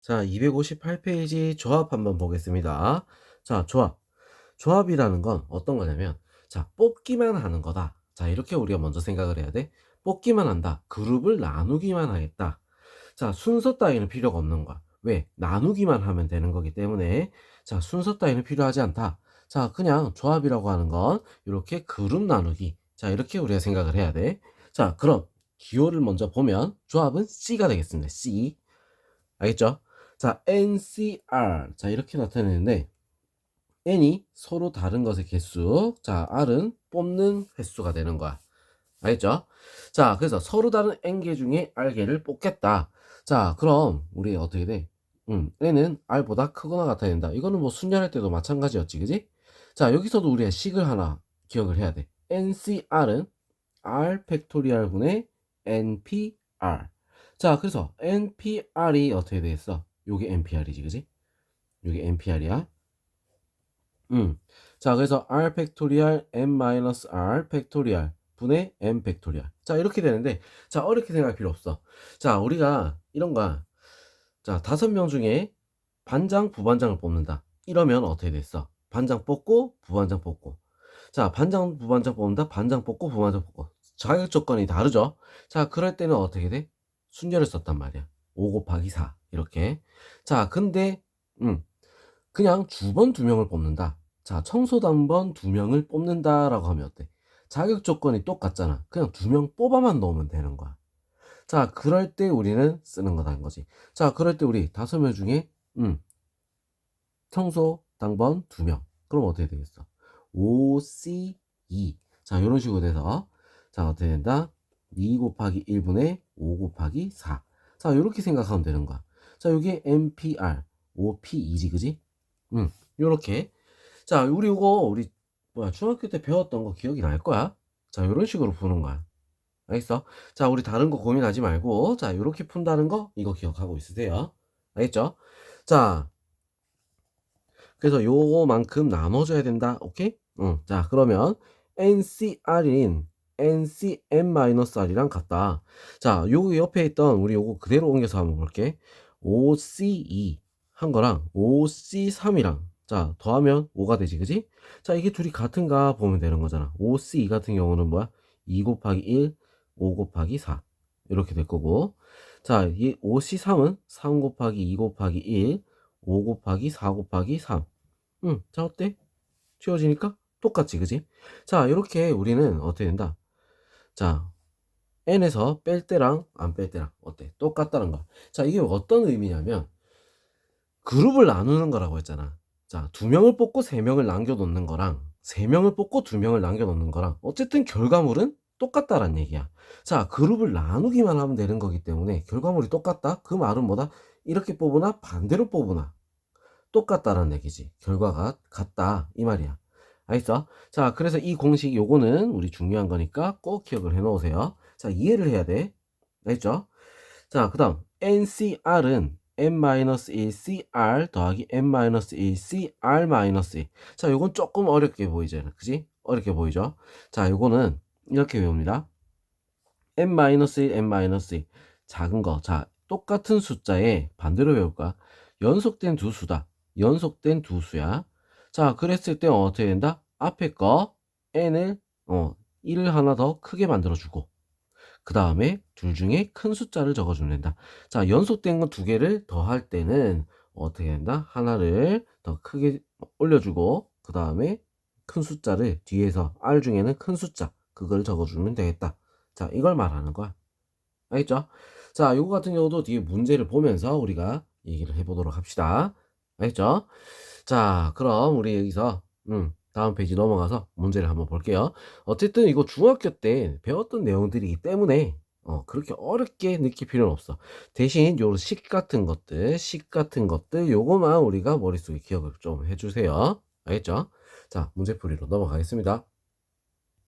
자, 258페이지 조합 한번 보겠습니다. 자, 조합. 조합이라는 건 어떤 거냐면, 자, 뽑기만 하는 거다. 자, 이렇게 우리가 먼저 생각을 해야 돼. 뽑기만 한다. 그룹을 나누기만 하겠다. 자, 순서 따위는 필요가 없는 거야. 왜? 나누기만 하면 되는 거기 때문에, 자, 순서 따위는 필요하지 않다. 자, 그냥 조합이라고 하는 건 이렇게 그룹 나누기. 자, 이렇게 우리가 생각을 해야 돼. 자, 그럼 기호를 먼저 보면 조합은 C가 되겠습니다. C. 알겠죠? 자, NCR. 자, 이렇게 나타내는데, N이 서로 다른 것의 개수, 자, R은 뽑는 횟수가 되는 거야. 알겠죠? 자, 그래서 서로 다른 N개 중에 R개를 뽑겠다. 자, 그럼 우리 어떻게 돼? N은 R보다 크거나 같아야 된다. 이거는 뭐 순열할 때도 마찬가지였지, 그지? 자, 여기서도 우리가 식을 하나 기억을 해야 돼. NCR은 R 팩토리얼 분의 NPR. 자, 그래서 NPR이 어떻게 되겠어? 요게 NPR이지, 그지? 요게 NPR이야. 자, 그래서 R 팩토리얼 N-R 팩토리얼 분의 N 팩토리얼. 자, 이렇게 되는데, 자, 어렵게 생각할 필요 없어. 자, 우리가 이런 거, 자, 5명 중에 반장, 부반장을 뽑는다. 이러면 어떻게 됐어? 반장 뽑고, 부반장 뽑고. 자, 반장, 부반장 뽑는다. 반장 뽑고, 부반장 뽑고. 자격 조건이 다르죠? 자, 그럴 때는 어떻게 돼? 순열을 썼단 말이야. 5 곱하기 4. 이렇게. 자, 근데, 그냥 주번 2명을 뽑는다. 자, 청소당번 2명을 뽑는다라고 하면 어때? 자격 조건이 똑같잖아. 그냥 2명 뽑아만 넣으면 되는 거야. 자, 그럴 때 우리는 쓰는 거다는 거지. 자, 그럴 때 우리 5명 중에, 청소당번 2명. 그럼 어떻게 되겠어? OC2. 자, 이런 식으로 돼서, 자, 어떻게 된다? 2 곱하기 1분의 5 곱하기 4. 자, 이렇게 생각하면 되는 거야. 자, 여기 NPR, OP2지, 그지? 요렇게. 자, 우리 이거, 우리, 뭐야, 중학교 때 배웠던 거 기억이 날 거야? 자, 요런 식으로 푸는 거야. 알겠어? 자, 우리 다른 거 고민하지 말고, 자, 요렇게 푼다는 거, 이거 기억하고 있으세요. 알겠죠? 자, 그래서 요거만큼 나눠줘야 된다. 오케이? 자, 그러면, NCR인 NCM-R이랑 같다. 자, 요 옆에 있던, 우리 요거 그대로 옮겨서 한번 볼게. OC2 한 거랑 OC3이랑 자, 더하면 5가 되지, 그지? 자, 이게 둘이 같은가 보면 되는 거잖아. OC2 같은 경우는 뭐야? 2 곱하기 1, 5 곱하기 4. 이렇게 될 거고. 자, 이 OC3은 3 곱하기 2 곱하기 1, 5 곱하기 4 곱하기 3. 자, 어때? 치워지니까 똑같지, 그지? 자, 이렇게 우리는 어떻게 된다? 자, n에서 뺄 때랑 안 뺄 때랑 어때? 똑같다는 거야. 자, 이게 어떤 의미냐면, 그룹을 나누는 거라고 했잖아. 자, 2명을 뽑고 3명을 남겨놓는 거랑 3명을 뽑고 2명을 남겨놓는 거랑 어쨌든 결과물은 똑같다란 얘기야. 자, 그룹을 나누기만 하면 되는 거기 때문에 결과물이 똑같다? 그 말은 뭐다? 이렇게 뽑으나 반대로 뽑으나 똑같다라는 얘기지. 결과가 같다 이 말이야. 알겠어? 자, 그래서 이 공식 요거는 우리 중요한 거니까 꼭 기억을 해 놓으세요. 자, 이해를 해야 돼. 알겠죠? 자, 그 다음 NCR은 n-1cr 더하기 n-1cr-1. 자, 요건 조금 어렵게 보이잖아. 그지? 어렵게 보이죠? 자, 요거는 이렇게 외웁니다. n-1, n-2 작은 거. 자, 똑같은 숫자에 반대로 외울까? 연속된 두 수다. 연속된 두 수야. 자, 그랬을 때 어떻게 된다? 앞에 거 n을 1을 하나 더 크게 만들어주고 그 다음에 둘 중에 큰 숫자를 적어주면 된다. 자, 연속된 건 2개를 더할 때는 어떻게 된다? 하나를 더 크게 올려주고 그 다음에 큰 숫자를 뒤에서 R 중에는 큰 숫자 그걸 적어주면 되겠다. 자, 이걸 말하는 거야. 알겠죠? 자, 요거 같은 경우도 뒤에 문제를 보면서 우리가 얘기를 해보도록 합시다. 알겠죠? 자, 그럼 우리 여기서 다음 페이지 넘어가서 문제를 한번 볼게요. 어쨌든 이거 중학교 때 배웠던 내용들이기 때문에 그렇게 어렵게 느낄 필요는 없어. 대신 요 식 같은 것들 요거만 우리가 머릿속에 기억을 좀 해주세요. 알겠죠? 자, 문제풀이로 넘어가겠습니다.